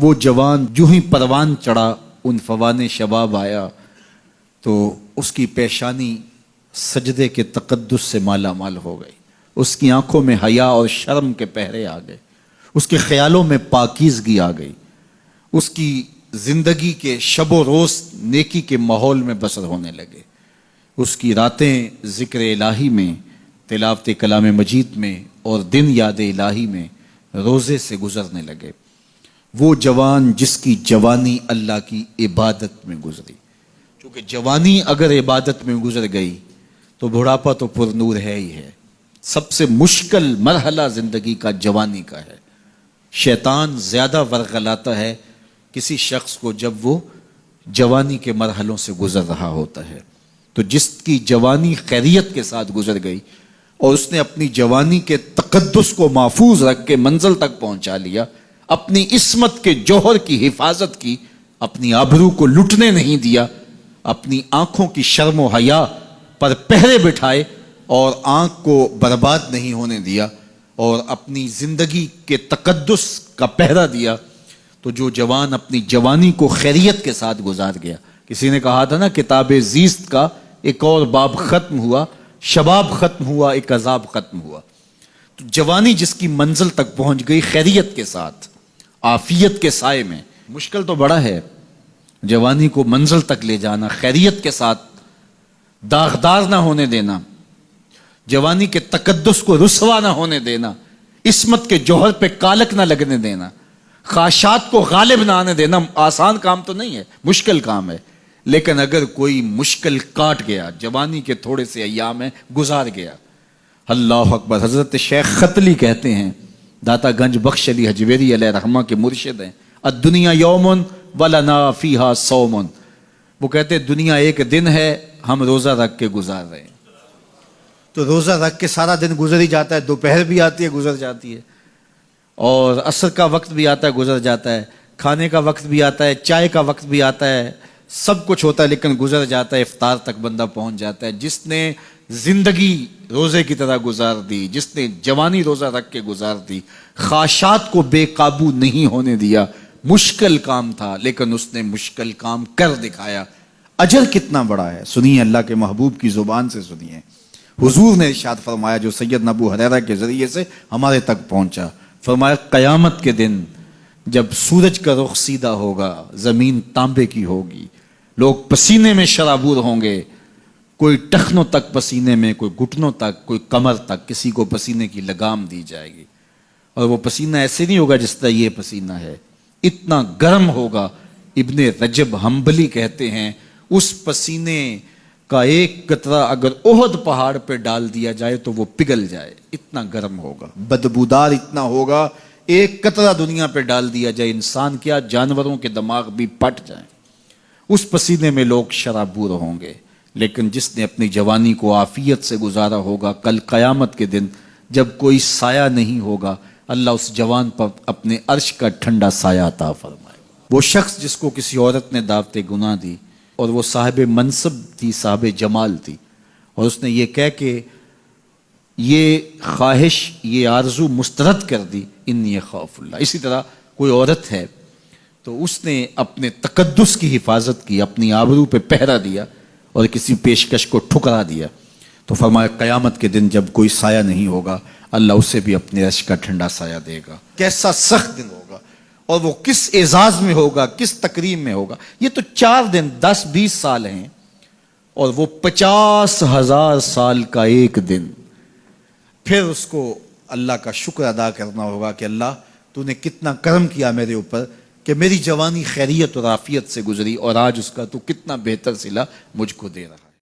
وہ جوان جو ہی پروان چڑھا ان فوان شباب آیا تو اس کی پیشانی سجدے کے تقدس سے مالا مال ہو گئی، اس کی آنکھوں میں حیا اور شرم کے پہرے آ گئے، اس کے خیالوں میں پاکیزگی آ گئی، اس کی زندگی کے شب و روز نیکی کے ماحول میں بسر ہونے لگے، اس کی راتیں ذکر الہی میں، تلاوت کلام مجید میں اور دن یاد الہی میں روزے سے گزرنے لگے۔ وہ جوان جس کی جوانی اللہ کی عبادت میں گزری، کیونکہ جوانی اگر عبادت میں گزر گئی تو بڑھاپا تو پر نور ہے ہی ہے۔ سب سے مشکل مرحلہ زندگی کا جوانی کا ہے۔ شیطان زیادہ ورغلاتا ہے کسی شخص کو جب وہ جوانی کے مرحلوں سے گزر رہا ہوتا ہے۔ تو جس کی جوانی خیریت کے ساتھ گزر گئی اور اس نے اپنی جوانی کے تقدس کو محفوظ رکھ کے منزل تک پہنچا لیا، اپنی عصمت کے جوہر کی حفاظت کی، اپنی آبرو کو لٹنے نہیں دیا، اپنی آنکھوں کی شرم و حیا پر پہرے بٹھائے اور آنکھ کو برباد نہیں ہونے دیا اور اپنی زندگی کے تقدس کا پہرا دیا، تو جو جوان اپنی جوانی کو خیریت کے ساتھ گزار گیا۔ کسی نے کہا تھا نا، کتاب زیست کا ایک اور باب ختم ہوا، شباب ختم ہوا، ایک عذاب ختم ہوا۔ تو جوانی جس کی منزل تک پہنچ گئی خیریت کے ساتھ، عافیت کے سائے میں۔ مشکل تو بڑا ہے جوانی کو منزل تک لے جانا، خیریت کے ساتھ، داغدار نہ ہونے دینا، جوانی کے تقدس کو رسوا نہ ہونے دینا، عصمت کے جوہر پہ کالک نہ لگنے دینا، خواہشات کو غالب نہ آنے دینا۔ آسان کام تو نہیں ہے، مشکل کام ہے، لیکن اگر کوئی مشکل کاٹ گیا، جوانی کے تھوڑے سے ایام میں گزار گیا۔ اللہ اکبر۔ حضرت شیخ ختلی کہتے ہیں، داتا گنج بخش علی حجویری علیہ رحمہ کے مرشد ہیں، الدنیا یوم ولنا فیہا صوم۔ وہ کہتے ہیں دنیا ایک دن ہے، ہم روزہ رکھ کے گزار رہے ہیں۔ تو روزہ رکھ کے سارا دن گزر ہی جاتا ہے، دوپہر بھی آتی ہے گزر جاتی ہے، اور عصر کا وقت بھی آتا ہے گزر جاتا ہے، کھانے کا وقت بھی آتا ہے، چائے کا وقت بھی آتا ہے، سب کچھ ہوتا ہے لیکن گزر جاتا ہے، افطار تک بندہ پہنچ جاتا ہے۔ جس نے زندگی روزے کی طرح گزار دی، جس نے جوانی روزہ رکھ کے گزار دی، خواہشات کو بے قابو نہیں ہونے دیا، مشکل کام تھا لیکن اس نے مشکل کام کر دکھایا۔ اجر کتنا بڑا ہے، سنیے اللہ کے محبوب کی زبان سے سنیے۔ حضور نے ارشاد فرمایا جو سیدنا ابو ہریرہ کے ذریعے سے ہمارے تک پہنچا، فرمایا قیامت کے دن جب سورج کا رخ سیدھا ہوگا، زمین تانبے کی ہوگی، لوگ پسینے میں شرابور ہوں گے، کوئی ٹخنوں تک پسینے میں، کوئی گھٹنوں تک، کوئی کمر تک، کسی کو پسینے کی لگام دی جائے گی، اور وہ پسینہ ایسے نہیں ہوگا جس طرح یہ پسینہ ہے، اتنا گرم ہوگا۔ ابن رجب حنبلی کہتے ہیں اس پسینے کا ایک قطرہ اگر احد پہاڑ پہ ڈال دیا جائے تو وہ پگھل جائے، اتنا گرم ہوگا، بدبودار اتنا ہوگا، ایک قطرہ دنیا پہ ڈال دیا جائے، انسان کیا جانوروں کے دماغ بھی پھٹ جائیں، اس پسینے میں لوگ شرابور ہوں گے۔ لیکن جس نے اپنی جوانی کو عافیت سے گزارا ہوگا، کل قیامت کے دن جب کوئی سایہ نہیں ہوگا، اللہ اس جوان پر اپنے عرش کا ٹھنڈا سایہ عطا فرمائے۔ وہ شخص جس کو کسی عورت نے دعوت گناہ دی اور وہ صاحب منصب تھی، صاحب جمال تھی، اور اس نے یہ کہہ کہ یہ خواہش، یہ آرزو مسترد کر دی، انی خاف اللہ۔ اسی طرح کوئی عورت ہے تو اس نے اپنے تقدس کی حفاظت کی، اپنی آبرو پہ پہرا دیا اور کسی پیشکش کو ٹھکرا دیا، تو فرمایا قیامت کے دن جب کوئی سایہ نہیں ہوگا، اللہ اسے بھی اپنے عرش کا ٹھنڈا سایہ دے گا۔ کیسا سخت دن ہوگا، اور وہ کس اعزاز میں ہوگا، کس تکریم میں ہوگا۔ یہ تو 4 دن 10-20 سال ہیں، اور وہ 50,000 سال کا ایک دن۔ پھر اس کو اللہ کا شکر ادا کرنا ہوگا کہ اللہ تو نے کتنا کرم کیا میرے اوپر کہ میری جوانی خیریت اور عافیت سے گزری، اور آج اس کا تو کتنا بہتر صلہ مجھ کو دے رہا۔